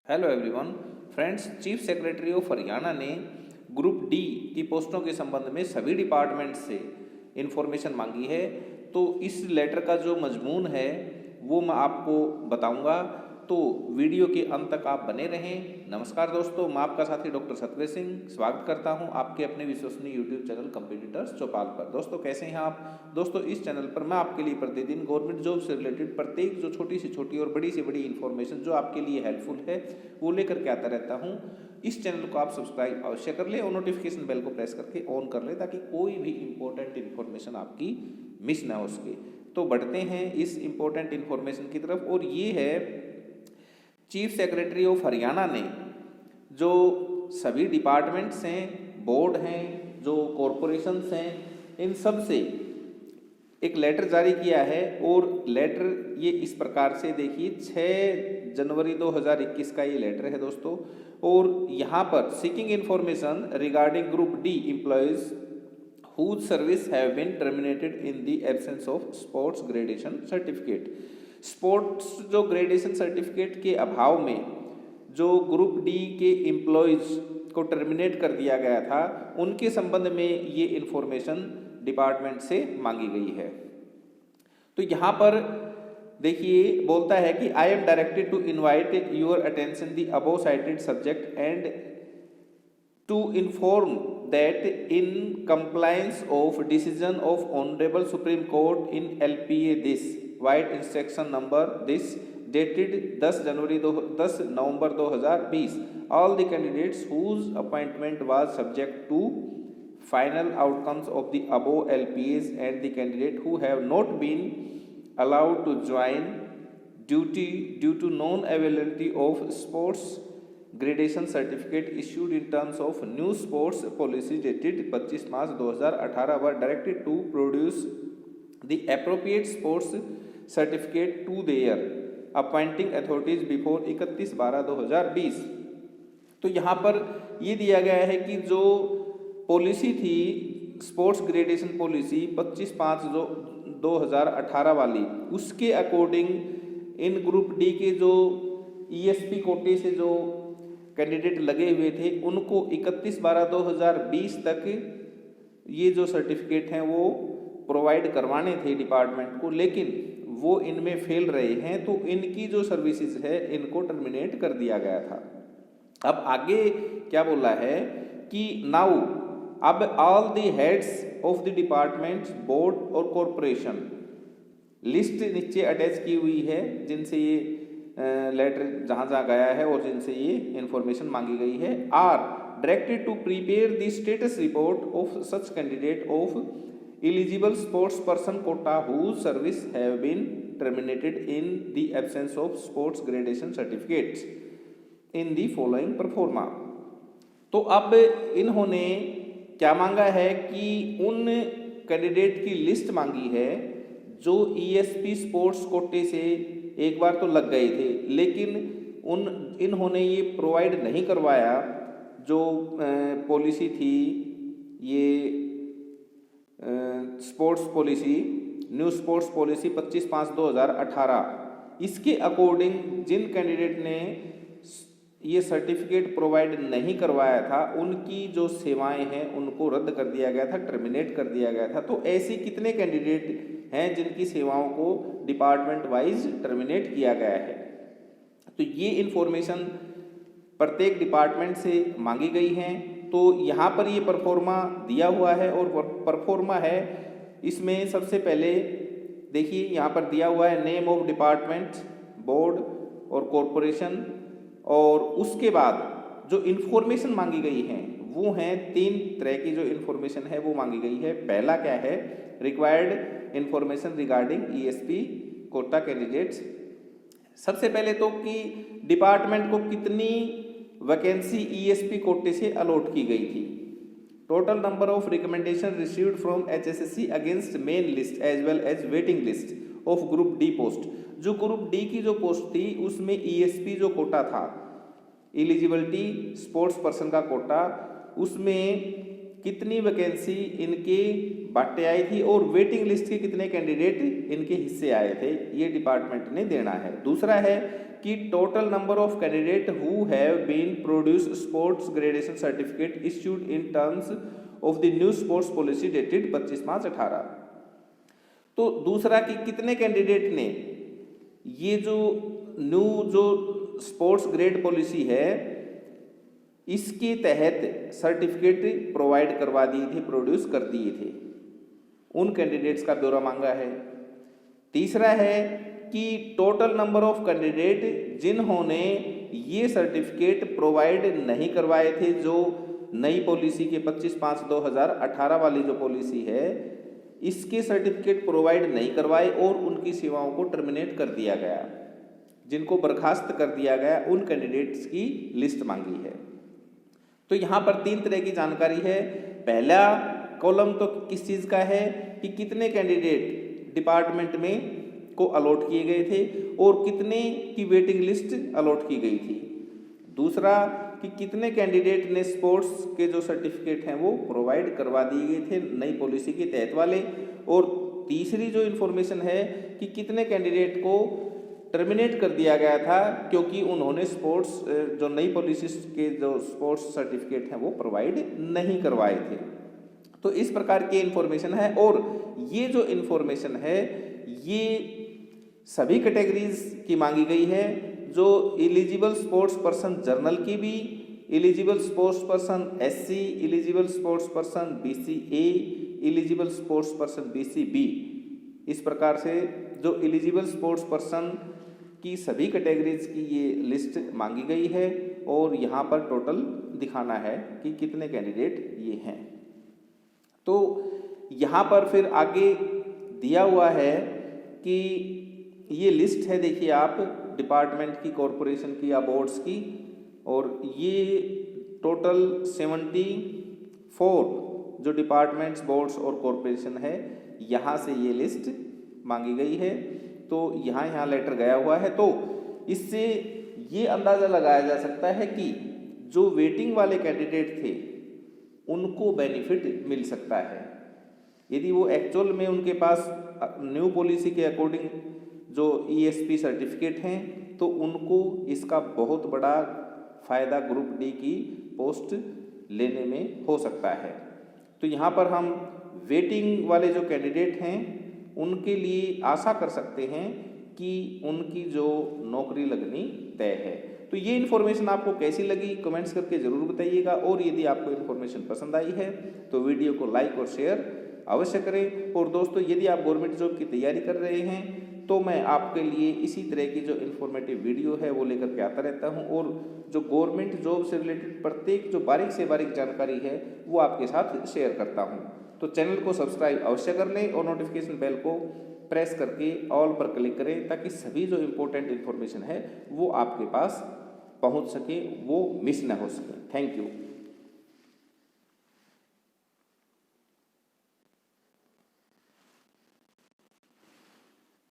Hello everyone friends, chief secretary of Haryana ने group D की पोस्टों के संबंध में सभी डिपार्टमेंट से इन्फॉर्मेशन मांगी है। तो इस लेटर का जो मजमून है वो मैं आपको बताऊंगा, तो वीडियो के अंत तक आप बने रहें। नमस्कार दोस्तों, मैं आपका साथी डॉक्टर सतवेश सिंह स्वागत करता हूं आपके अपने विश्वसनीय यूट्यूब चैनल कंपटीटर्स चौपाल पर। दोस्तों कैसे हैं आप? दोस्तों इस चैनल पर मैं आपके लिए प्रतिदिन गवर्नमेंट जॉब से रिलेटेड प्रत्येक जो छोटी से छोटी और बड़ी से बड़ी इन्फॉर्मेशन जो आपके लिए हेल्पफुल है वो लेकर के आता रहता हूँ। इस चैनल को आप सब्सक्राइब अवश्य कर ले और नोटिफिकेशन बेल को प्रेस करके ऑन कर ले ताकि कोई भी इंपॉर्टेंट इन्फॉर्मेशन आपकी मिस ना हो सके। तो बढ़ते हैं इस इंपॉर्टेंट इन्फॉर्मेशन की तरफ, और ये है चीफ सेक्रेटरी ऑफ हरियाणा ने जो सभी डिपार्टमेंट्स हैं, बोर्ड हैं, जो कॉरपोरेशंस हैं, इन सब से एक लेटर जारी किया है। और लेटर ये इस प्रकार से देखिए, 6 जनवरी 2021 का ये लेटर है दोस्तों। और यहाँ पर seeking information regarding group D employees whose service have been terminated in the absence of sports gradation certificate। Sports जो ग्रेडेशन सर्टिफिकेट के अभाव में जो ग्रुप डी के एम्प्लॉयज को टर्मिनेट कर दिया गया था, उनके संबंध में ये इन्फॉर्मेशन डिपार्टमेंट से मांगी गई है। तो यहाँ पर देखिए बोलता है कि I am directed to invite your attention the above cited subject and to inform that in compliance of decision of Honorable Supreme Court in LPA this White Instruction number this dated 10 November 2020, all the candidates whose appointment was subject to final outcomes of the above LPAs and the candidate who have not been allowed to join duty due to non-availability of sports gradation certificate issued in terms of new sports policy dated 25 March 2018 were directed to produce the appropriate sports certificate to their appointing authorities before 31/12/2020। तो यहाँ पर ये दिया गया है कि जो policy थी स्पोर्ट्स ग्रेडेशन पॉलिसी 25/5/2018 वाली, उसके अकॉर्डिंग इन ग्रुप डी के जो ईएसपी कोटे से जो कैंडिडेट लगे हुए थे उनको 31/12/2020 तक ये जो सर्टिफिकेट हैं वो प्रोवाइड करवाने थे डिपार्टमेंट को, लेकिन वो इनमें फेल रहे हैं, तो इनकी जो सर्विसेज है इनको टर्मिनेट कर दिया गया था। अब आगे क्या बोला है कि नाउ अब all the heads of the department, board और कॉरपोरेशन, लिस्ट नीचे अटैच की हुई है जिनसे ये लेटर जहाँ जहाँ गया है और जिनसे ये इन्फॉर्मेशन मांगी गई है, are directed to prepare the status report of such candidate of eligible sports person quota whose service have been terminated in the absence of sports gradation certificates in the following proforma. तो अब इन्होंने क्या मांगा है कि उन candidate की list मांगी है जो ईएसपी स्पोर्ट्स कोटे से एक बार तो लग गए थे, लेकिन इन्होंने ये प्रोवाइड नहीं करवाया जो पॉलिसी थी, ये sports policy, new sports policy 25/5/2018। इसके अकॉर्डिंग जिन कैंडिडेट ने ये सर्टिफिकेट प्रोवाइड नहीं करवाया था उनकी जो सेवाएं हैं उनको रद्द कर दिया गया था, टर्मिनेट कर दिया गया था। तो ऐसे कितने कैंडिडेट हैं जिनकी सेवाओं को डिपार्टमेंट वाइज टर्मिनेट किया गया है? तो ये इन्फॉर्मेशन प्रत्येक डिपार्टमेंट से मांगी गई हैं। तो यहाँ पर ये परफॉर्मा दिया हुआ है, और परफॉर्मा है इसमें सबसे पहले देखिए यहाँ पर दिया हुआ है नेम ऑफ डिपार्टमेंट, बोर्ड और कॉरपोरेशन, और उसके बाद जो इन्फॉर्मेशन मांगी गई हैं वो हैं 3 तरह की जो इन्फॉर्मेशन है वो मांगी गई है। पहला क्या है, required information regarding ESP quota candidates. सबसे पहले तो कि डिपार्टमेंट को कितनी वैकेंसी ईएसपी कोटे से अलॉट की गई थी, total number of recommendation received from HSSC against main list as well as waiting list of group D post. जो ग्रुप डी की जो पोस्ट थी उसमें ईएसपी जो कोटा था, एलिजिबिलिटी स्पोर्ट्स पर्सन का कोटा, उसमें कितनी वैकेंसी इनके बाटे आई थी और वेटिंग लिस्ट के कितने कैंडिडेट इनके हिस्से आए थे, ये डिपार्टमेंट ने देना है। दूसरा है कि total number of candidate who have been produce sports graduation certificate issued in terms of the new sports policy dated 25 March 18। तो दूसरा कि कितने कैंडिडेट ने ये जो न्यू जो स्पोर्ट्स ग्रेड पॉलिसी है इसके तहत सर्टिफिकेट प्रोवाइड करवा दिए थे, प्रोड्यूस कर दिए थे, उन कैंडिडेट्स का ब्यौरा मांगा है। तीसरा है कि टोटल नंबर ऑफ कैंडिडेट जिन्होंने ये सर्टिफिकेट प्रोवाइड नहीं करवाए थे, जो नई पॉलिसी के 25/5/2018 वाली जो पॉलिसी है इसके सर्टिफिकेट प्रोवाइड नहीं करवाए और उनकी सेवाओं को टर्मिनेट कर दिया गया, जिनको बर्खास्त कर दिया गया, उन कैंडिडेट्स की लिस्ट मांगी है। तो यहाँ पर 3 तरह की जानकारी है। पहला कॉलम तो किस चीज़ का है कि कितने कैंडिडेट डिपार्टमेंट में को अलॉट किए गए थे और कितने की वेटिंग लिस्ट अलॉट की गई थी। दूसरा कि कितने कैंडिडेट ने स्पोर्ट्स के जो सर्टिफिकेट हैं वो प्रोवाइड करवा दिए गए थे नई पॉलिसी के तहत वाले। और तीसरी जो इन्फॉर्मेशन है कि कितने कैंडिडेट को टर्मिनेट कर दिया गया था क्योंकि उन्होंने स्पोर्ट्स जो नई पॉलिसी के जो स्पोर्ट्स सर्टिफिकेट हैं वो प्रोवाइड नहीं करवाए थे। तो इस प्रकार की इन्फॉर्मेशन है और ये जो इन्फॉर्मेशन है ये सभी कैटेगरीज की मांगी गई है, जो एलिजिबल स्पोर्ट्स पर्सन जर्नल की भी, eligible sports person SC, eligible sports person BCA, eligible sports person BCB। इस प्रकार से जो एलिजिबल स्पोर्ट्स पर्सन की सभी कैटेगरीज की ये लिस्ट मांगी गई है और यहाँ पर टोटल दिखाना है कि कितने कैंडिडेट ये हैं। तो यहाँ पर फिर आगे दिया हुआ है कि ये लिस्ट है, देखिए आप, डिपार्टमेंट की, कॉरपोरेशन की या बोर्ड्स की, और ये टोटल 74 जो डिपार्टमेंट्स, बोर्ड्स और कॉरपोरेशन है यहाँ से ये लिस्ट मांगी गई है। तो यहाँ लेटर गया हुआ है। तो इससे ये अंदाज़ा लगाया जा सकता है कि जो वेटिंग वाले कैंडिडेट थे उनको बेनिफिट मिल सकता है यदि वो एक्चुअल में उनके पास न्यू पॉलिसी के अकॉर्डिंग जो ESP सर्टिफिकेट हैं तो उनको इसका बहुत बड़ा फ़ायदा ग्रुप D की पोस्ट लेने में हो सकता है। तो यहाँ पर हम वेटिंग वाले जो कैंडिडेट हैं उनके लिए आशा कर सकते हैं कि उनकी जो नौकरी लगनी तय है। तो ये इन्फॉर्मेशन आपको कैसी लगी कमेंट्स करके ज़रूर बताइएगा, और यदि आपको इन्फॉर्मेशन पसंद आई है तो वीडियो को लाइक और शेयर अवश्य करें। और दोस्तों, यदि आप गवर्नमेंट जॉब की तैयारी कर रहे हैं तो मैं आपके लिए इसी तरह की जो इन्फॉर्मेटिव वीडियो है वो लेकर के आता रहता हूं, और जो गवर्नमेंट जॉब से रिलेटेड प्रत्येक जो बारीक से बारीक जानकारी है वो आपके साथ शेयर करता हूं। तो चैनल को सब्सक्राइब अवश्य कर लें और नोटिफिकेशन बेल को प्रेस करके ऑल पर क्लिक करें ताकि सभी जो इम्पोर्टेंट इन्फॉर्मेशन है वो आपके पास पहुंच सके, वो मिस ना हो सके। Thank you.